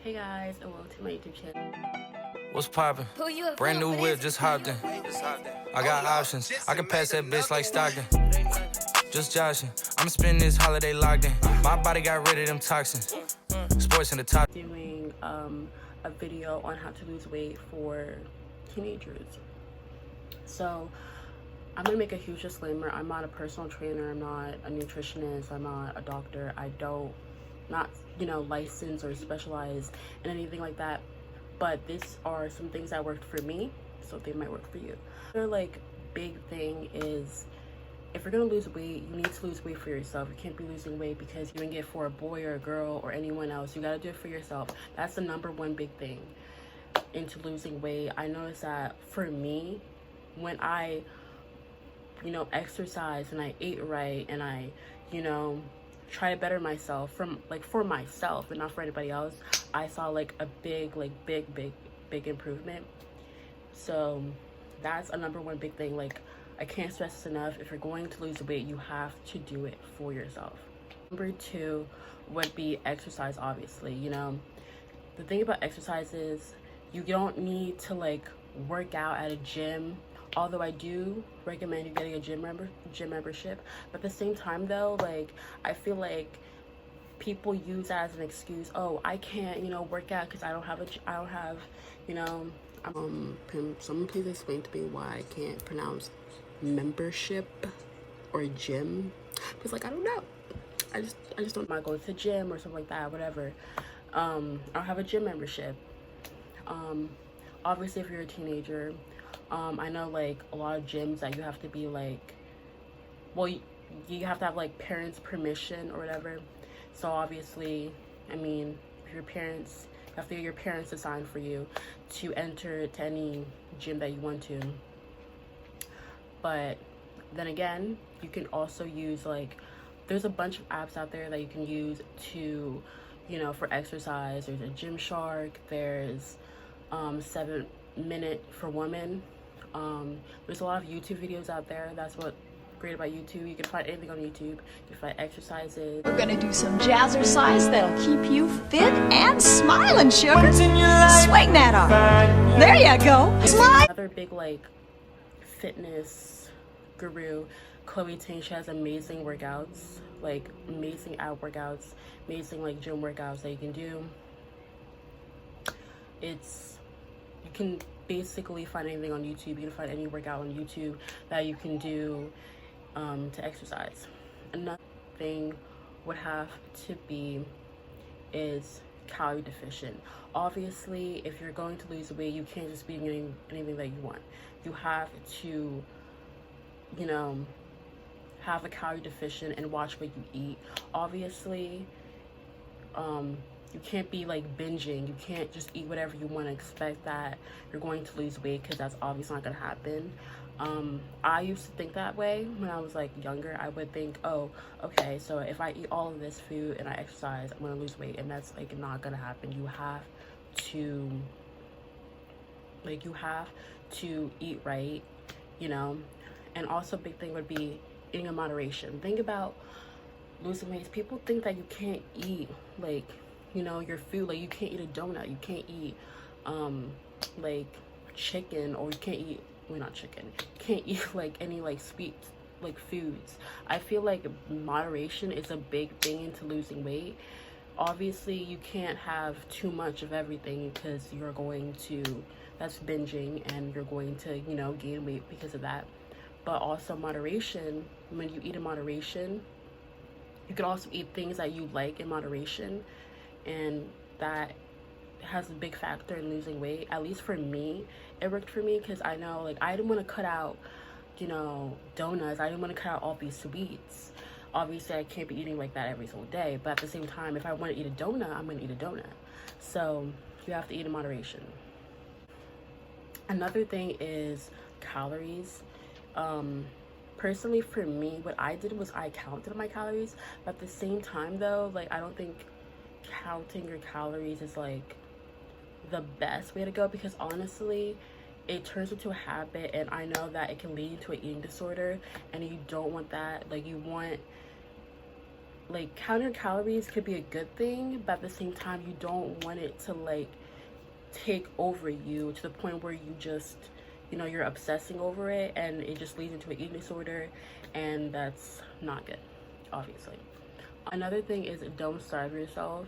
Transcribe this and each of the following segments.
Hey guys, and welcome to my YouTube channel. What's poppin'? Brand new whip, just hopped in. I got options. I can pass that bitch like Stockton. Just joshing. I'm spending this holiday locked in. My body got rid of them toxins. Sports in the top. Doing a video on how to lose weight for teenagers. So I'm gonna make a huge disclaimer. I'm not a personal trainer. I'm not a nutritionist. I'm not a doctor. I don't not license or specialize in anything like that. But these are some things that worked for me, so they might work for you. Another big thing is, if you're gonna lose weight, you need to lose weight for yourself. You can't be losing weight because you're doing it for a boy or a girl or anyone else. You gotta do it for yourself. That's the number one big thing into losing weight. I noticed that for me, when I exercise and I ate right and I try to better myself for myself and not for anybody else, I saw a big improvement. So that's a number one big thing. I can't stress this enough. If you're going to lose weight, you have to do it for yourself. Number two would be exercise. Obviously, the thing about exercise is you don't need to work out at a gym, although I do recommend you getting a gym membership. But at the same time though, I feel like people use that as an excuse. Oh, I can't work out because I don't have someone please explain to me why I can't pronounce membership or gym, because I don't know. I just don't mind going to the gym or something like that, whatever. I don't have a gym membership. Obviously if you're a teenager, I know a lot of gyms that you have to be you have to have parents' permission or whatever. So obviously, I mean, if your parents, you have to get your parents to sign for you to enter to any gym that you want to. But then again, you can also use there's a bunch of apps out there that you can use to for exercise. There's a Gymshark, there's 7 Minute for Women. There's a lot of YouTube videos out there. That's what great about YouTube. You can find anything on YouTube. You can find exercises. We're gonna do some jazzercise that'll keep you fit and smiling, sugar. Swing that arm. There you go. Smile. Another big fitness guru, Chloe Ting. She has amazing workouts, amazing ab workouts, amazing gym workouts that you can do. You can basically find anything on YouTube. You can find any workout on YouTube that you can do to exercise. Another thing would have to be is calorie deficient. Obviously, if you're going to lose weight, you can't just be eating anything that you want. You have to have a calorie deficient and watch what you eat. Obviously, you can't be binging. You can't just eat whatever you want and expect that you're going to lose weight, because that's obviously not going to happen. I used to think that way when I was younger. I would think, oh, okay, so if I eat all of this food and I exercise, I'm going to lose weight, and that's not going to happen. You have to eat right, and also a big thing would be eating in moderation. Think about losing weight. People think that you can't eat your food, you can't eat a donut, you can't eat chicken, or you can't eat not chicken, you can't eat any sweet foods. I feel moderation is a big thing into losing weight. Obviously you can't have too much of everything, because that's binging, and you're going to gain weight because of that. But also moderation, when you eat in moderation, you can also eat things that you like in moderation, and that has a big factor in losing weight. At least for me, it worked for me, because I know I didn't want to cut out donuts. I didn't want to cut out all these sweets. Obviously I can't be eating that every single day, but at the same time, if I want to eat a donut, I'm going to eat a donut. So you have to eat in moderation. Another thing is calories. Personally for me, what I did was I counted my calories, but at the same time though, I don't think counting your calories is the best way to go, because honestly it turns into a habit, and I know that it can lead to an eating disorder, and you don't want that. You want like counting calories could be a good thing, but at the same time you don't want it to like take over you to the point where you just, you know, you're obsessing over it and it just leads into an eating disorder, and that's not good, obviously. Another thing is, don't starve yourself.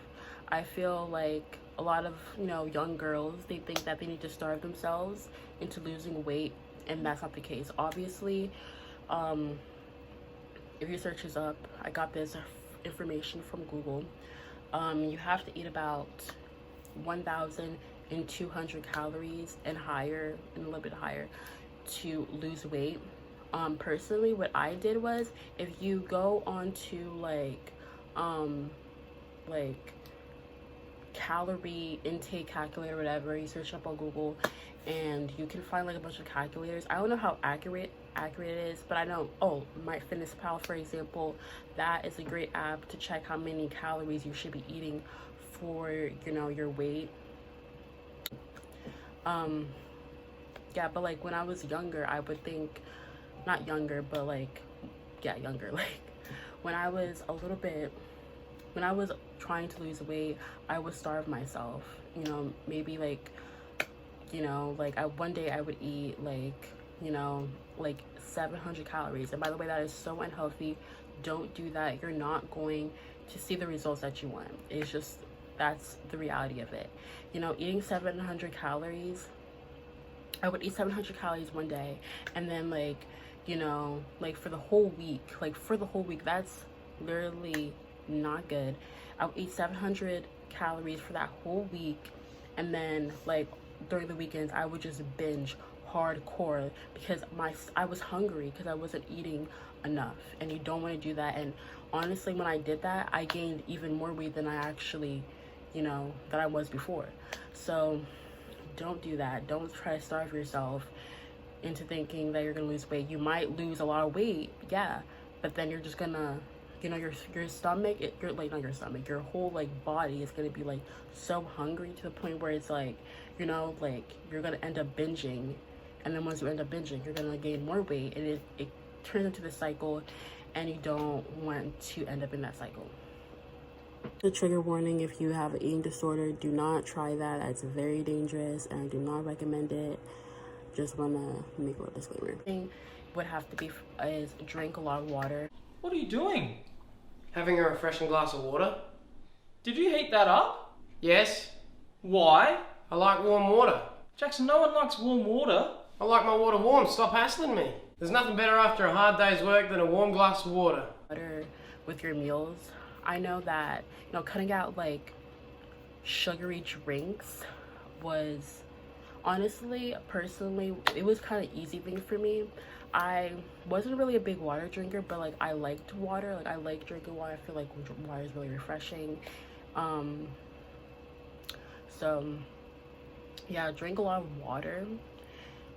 I feel like a lot of, you know, young girls, they think that they need to starve themselves into losing weight, and that's not the case. Obviously, if your search is up, I got this information from Google. You have to eat about 1,200 calories and higher, and a little bit higher, to lose weight. Personally, what I did was, if you go onto like calorie intake calculator, whatever, you search up on Google, and you can find like a bunch of calculators. I don't know how accurate it is, but I know, MyFitnessPal, for example, that is a great app to check how many calories you should be eating for, you know, your weight. Yeah, but like when I was younger, I would think, not younger, but like, yeah, younger, like when I was trying to lose weight, I would starve myself, you know, maybe like, you know, like one day I would eat like, you know, like 700 calories. And by the way, that is so unhealthy. Don't do that. You're not going to see the results that you want. It's just, that's the reality of it. You know, eating 700 calories, I would eat 700 calories one day, and then like, you know, like for the whole week, that's literally not good. I would eat 700 calories for that whole week, and then like during the weekends I would just binge hardcore because I was hungry because I wasn't eating enough, and you don't want to do that. And honestly, when I did that, I gained even more weight than I actually, you know, that I was before. So don't do that. Don't try to starve yourself into thinking that you're gonna lose weight. You might lose a lot of weight, yeah, but then you're just gonna, you know, your stomach, your whole like body is gonna be like so hungry to the point where it's like, you know, like you're gonna end up binging, and then once you end up binging, you're gonna gain more weight, and it turns into the cycle, and you don't want to end up in that cycle. The trigger warning: if you have an eating disorder, do not try that. It's very dangerous, and I do not recommend it. Just want to make a little disclaimer. Thing would have to be is drink a lot of water. What are you doing? Having a refreshing glass of water. Did you heat that up? Yes, Why? I like warm water. Jackson, no one likes warm water. I like my water warm. Stop hassling me. There's nothing better after a hard day's work than a warm glass of water. Water with your meals. I know that, you know, cutting out like sugary drinks was, honestly, personally, it was kind of easy thing for me. I wasn't really a big water drinker, but like I liked water. Like I like drinking water. I feel like water is really refreshing. So yeah, drink a lot of water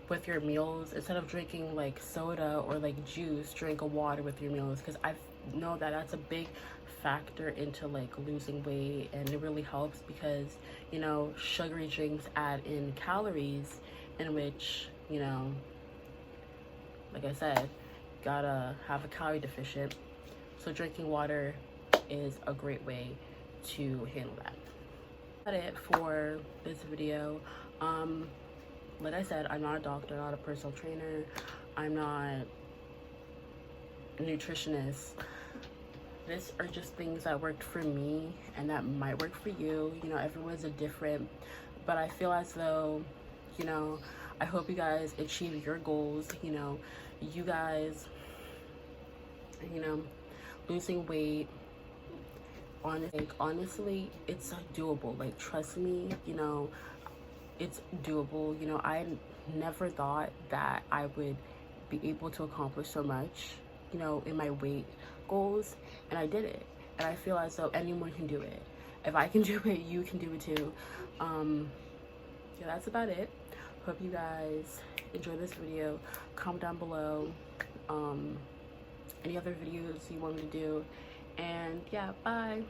with your meals. Instead of drinking like soda or like juice, drink a water with your meals, because I know that that's a big factor into like losing weight, and it really helps because, you know, sugary drinks add in calories, in which, you know, like I said, gotta have a calorie deficient. So drinking water is a great way to handle that. That's it for this video. Like I said, I'm not a doctor, not a personal trainer, I'm not a nutritionist. These are just things that worked for me and that might work for you. You know, everyone's a different, but I feel as though, you know, I hope you guys achieve your goals. You know, you guys, you know, losing weight, honestly, it's doable. Like, trust me, you know, it's doable. You know, I never thought that I would be able to accomplish so much, you know, in my weight goals, and I did it. And I feel as though anyone can do it. If I can do it, you can do it too. Yeah, that's about it. Hope you guys enjoy this video. Comment down below any other videos you want me to do, and yeah, bye.